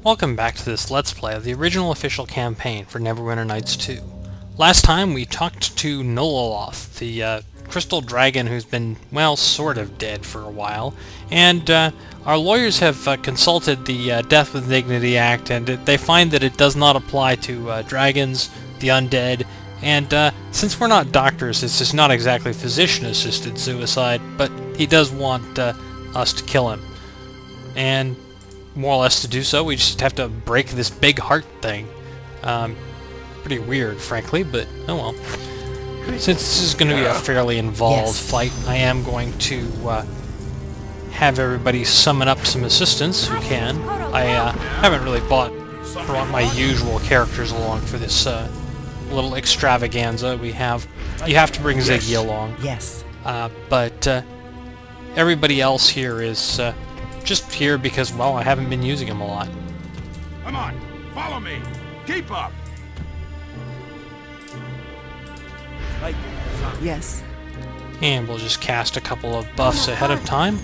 Welcome back to this Let's Play of the original official campaign for Neverwinter Nights 2. Last time we talked to Nololoth, the crystal dragon who's been, well, sort of dead for a while, and our lawyers have consulted the Death with Dignity Act, and they find that it does not apply to dragons, the undead, and since we're not doctors, this is not exactly physician-assisted suicide, but he does want us to kill him. And more or less to do so, we just have to break this big heart thing. Pretty weird, frankly, but oh well. Since this is going to be a fairly involved fight, I am going to have everybody summon up some assistants who can. I haven't really brought my usual characters along for this little extravaganza we have. You have to bring Ziggy along. Yes. But everybody else here is just here because, well, I haven't been using him a lot. Come on, follow me. Keep up. Yes. And we'll just cast a couple of buffs ahead of time.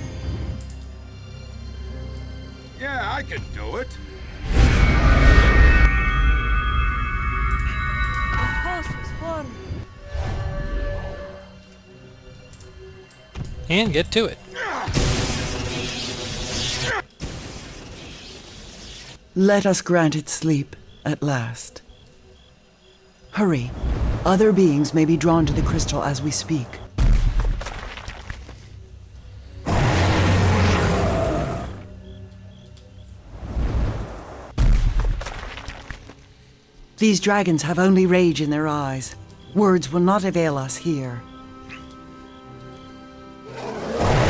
Yeah, I can do it. And get to it. Let us grant it sleep, at last. Hurry. Other beings may be drawn to the crystal as we speak. These dragons have only rage in their eyes. Words will not avail us here.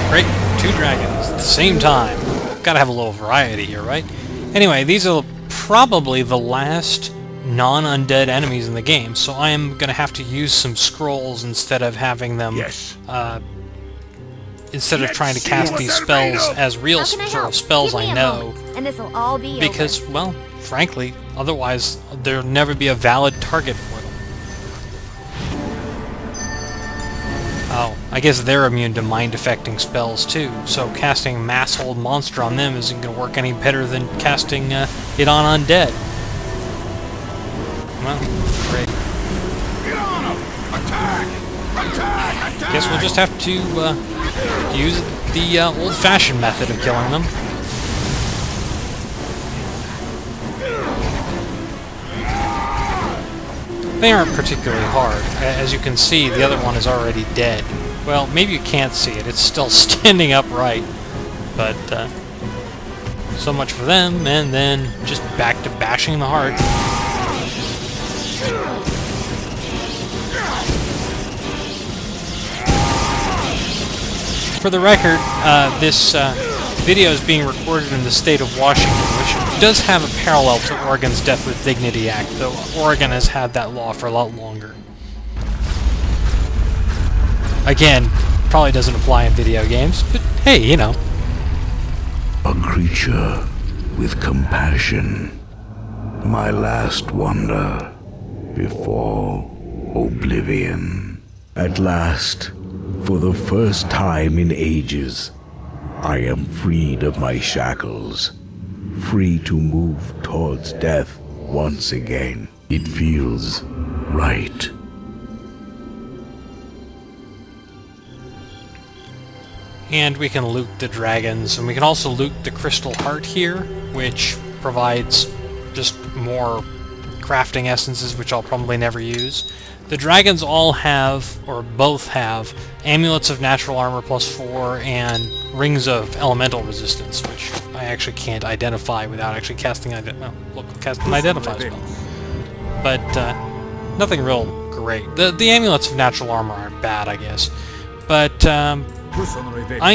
Great, 2 dragons at the same time. Gotta have a little variety here, right? Anyway, these are probably the last non-undead enemies in the game, so I am gonna have to use some scrolls instead of having them. Yes. Instead of trying to cast these spells as real sort of spells I know. And this'll all be because, well, frankly, otherwise there'll never be a valid target for them. Oh, I guess they're immune to mind-affecting spells too, so casting Mass Hold Monster on them isn't going to work any better than casting it on undead. Well, great. Get on them! Attack! Attack! Attack! Guess we'll just have to use the old-fashioned method of killing them. They aren't particularly hard. As you can see, the other one is already dead. Well, maybe you can't see it. It's still standing upright. But, so much for them, and then just back to bashing the heart. For the record, this video is being recorded in the state of Washington, which does have a parallel to Oregon's Death with Dignity Act, though Oregon has had that law for a lot longer. Again, probably doesn't apply in video games, but hey, you know. A creature with compassion, my last wonder before oblivion. At last, for the first time in ages, I am freed of my shackles, free to move towards death once again. It feels right. And we can loot the dragons, and we can also loot the crystal heart here, which provides just more crafting essences, which I'll probably never use. The dragons all have, or both have, amulets of natural armor +4 and rings of elemental resistance, which I actually can't identify without actually casting cast an identify spell. But nothing real great. The amulets of natural armor aren't bad, I guess. But I'm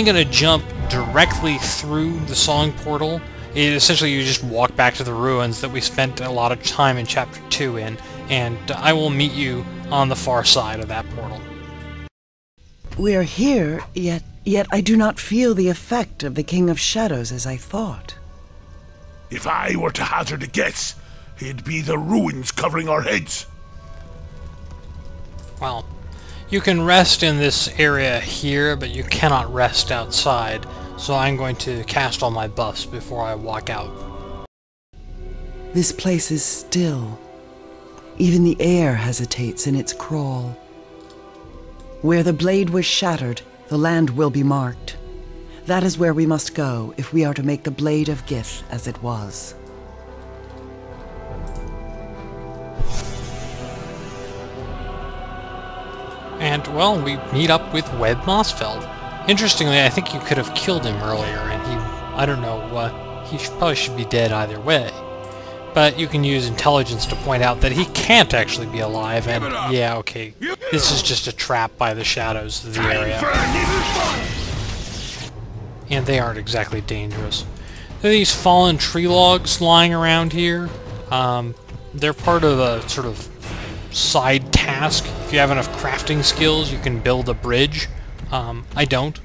gonna jump directly through the song portal. Essentially, you just walk back to the ruins that we spent a lot of time in Chapter 2 in, and I will meet you on the far side of that portal. We are here, yet I do not feel the effect of the King of Shadows as I thought. If I were to hazard a guess, it'd be the ruins covering our heads. Well, you can rest in this area here, but you cannot rest outside, so I'm going to cast all my buffs before I walk out. This place is still. Even the air hesitates in its crawl. Where the blade was shattered, the land will be marked. That is where we must go if we are to make the Blade of Gith as it was. And, well, we meet up with Webb Mossfeld. Interestingly, I think you could have killed him earlier, and I don't know, he probably should be dead either way. But you can use intelligence to point out that he can't actually be alive, and yeah, okay, this is just a trap by the shadows of the area. And they aren't exactly dangerous. There are these fallen tree logs lying around here. They're part of a sort of side task. If you have enough crafting skills, you can build a bridge. I don't.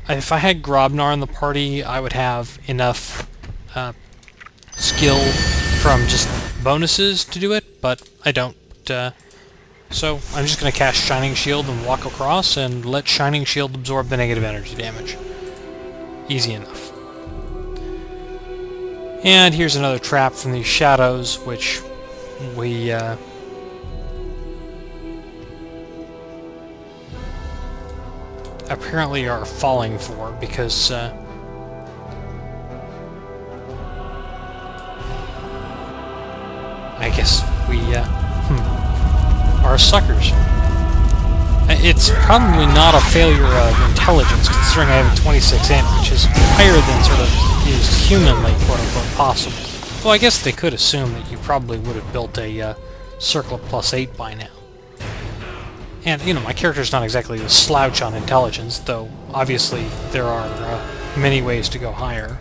If I had Grobnar in the party, I would have enough skill from just bonuses to do it, but I don't. So I'm just going to cast Shining Shield and walk across and let Shining Shield absorb the negative energy damage. Easy enough. And here's another trap from these shadows, which we apparently are falling for, because I guess we are suckers. It's probably not a failure of intelligence, considering I have a 26 int, which is higher than sort of is humanly quote-unquote possible. Well, I guess they could assume that you probably would have built a circle of +8 by now. And, you know, my character's not exactly a slouch on intelligence, though obviously there are many ways to go higher.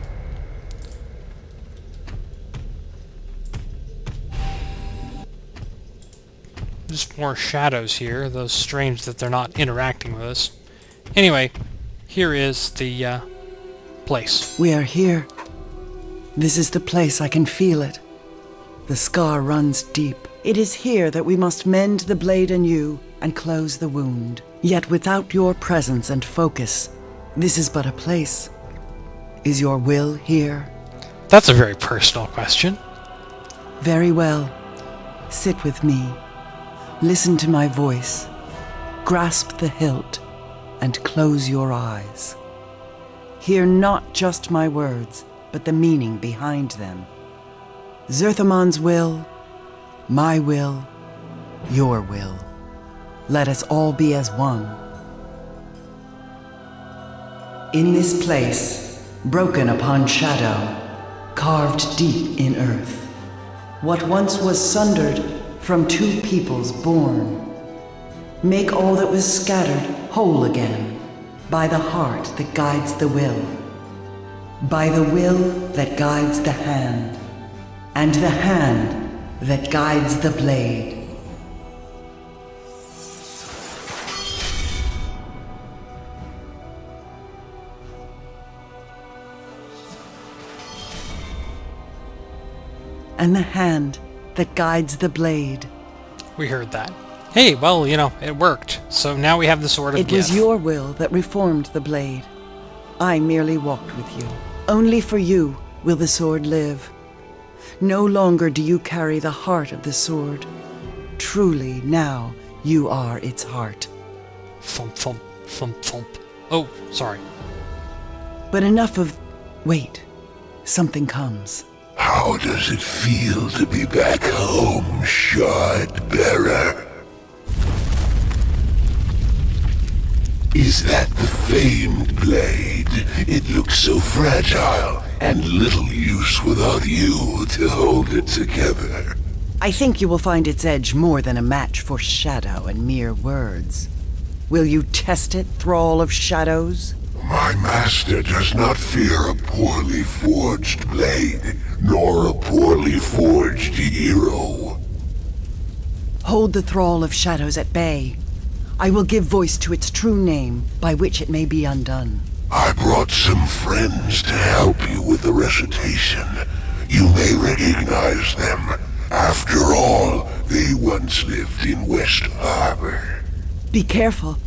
Just more shadows here, though strange that they're not interacting with us. Anyway, here is the place. We are here. This is the place, I can feel it. The scar runs deep. It is here that we must mend the blade anew and close the wound. Yet without your presence and focus, this is but a place. Is your will here? That's a very personal question. Very well. Sit with me. Listen to my voice. Grasp the hilt and close your eyes. Hear not just my words, but the meaning behind them. Zerthamon's will, my will, your will. Let us all be as one. In this place, broken upon shadow, carved deep in earth, what once was sundered from two peoples born, make all that was scattered whole again, by the heart that guides the will, by the will that guides the hand, and the hand that guides the blade. And the hand that guides the blade. We heard that. Hey, well, you know, it worked. So now we have the Sword of Gith. It was your will that reformed the blade. I merely walked with you. Only for you will the sword live. No longer do you carry the heart of the sword. Truly, now you are its heart. Thump, thump, thump, thump. Oh, sorry. But enough of... Wait. Something comes. How does it feel to be back home, Shard Bearer? Is that the famed blade? It looks so fragile, and little use without you to hold it together. I think you will find its edge more than a match for shadow and mere words. Will you test it, Thrall of Shadows? My master does not fear a poorly forged blade, nor a poorly forged hero. Hold the Thrall of Shadows at bay. I will give voice to its true name, by which it may be undone. I brought some friends to help you with the recitation. You may recognize them. After all, they once lived in West Harbor. Be careful.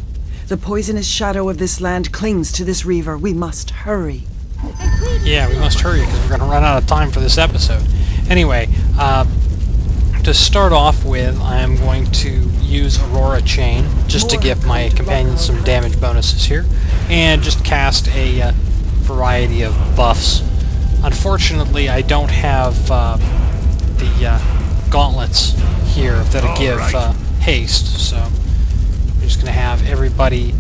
The poisonous shadow of this land clings to this reaver. We must hurry. Yeah, we must hurry because we're going to run out of time for this episode. Anyway, to start off with, I am going to use Aurora Chain, just to give my companions some damage bonuses here, and just cast a variety of buffs. Unfortunately, I don't have the gauntlets here that'll give haste, so I'm just going to have everybody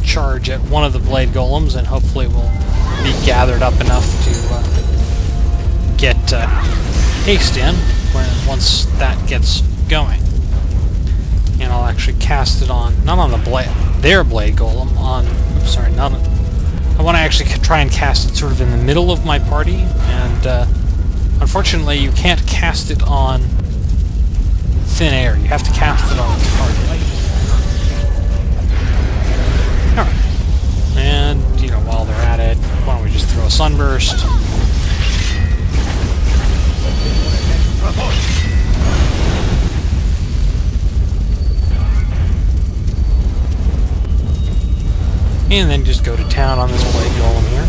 charge at one of the blade golems, and hopefully we'll be gathered up enough to get haste in once that gets going. And I'll actually cast it on, not on their blade golem, on, oops, sorry, not on, I want to actually try and cast it sort of in the middle of my party, and unfortunately you can't cast it on thin air. You have to cast it on the target. Alright. And, you know, while they're at it, why don't we just throw a sunburst? And then just go to town on this blade golem here.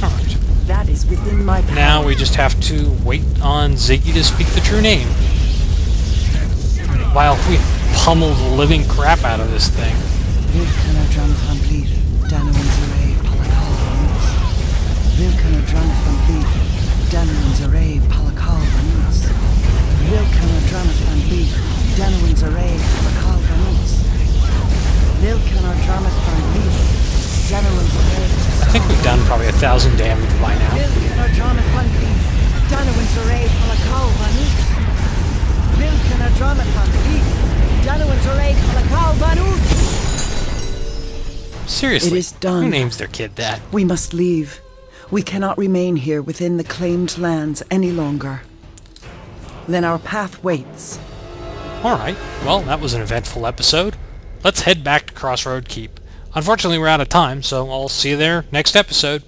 Alright. That is within my power. Now we just have to wait on Ziggy to speak the true name. While we pummel the living crap out of this thing. Vilken dröm från liv, Danowin's Palakalvanus. Vilken dröm från liv, Danowin's Palakalvanus. Vilken dröm från liv, Danowin's Palakalvanus. Vilken dröm från liv, Danowin's. I think we've done probably 1,000 damage by now. Vilken dröm från liv, Danowin's Palakalvanus. Vilken dröm från liv, Danowin's Palakalvanus. Seriously, It is done. who names their kid that? We must leave. We cannot remain here within the claimed lands any longer. Then our path waits. Alright, well, that was an eventful episode. Let's head back to Crossroad Keep. Unfortunately, we're out of time, so I'll see you there next episode.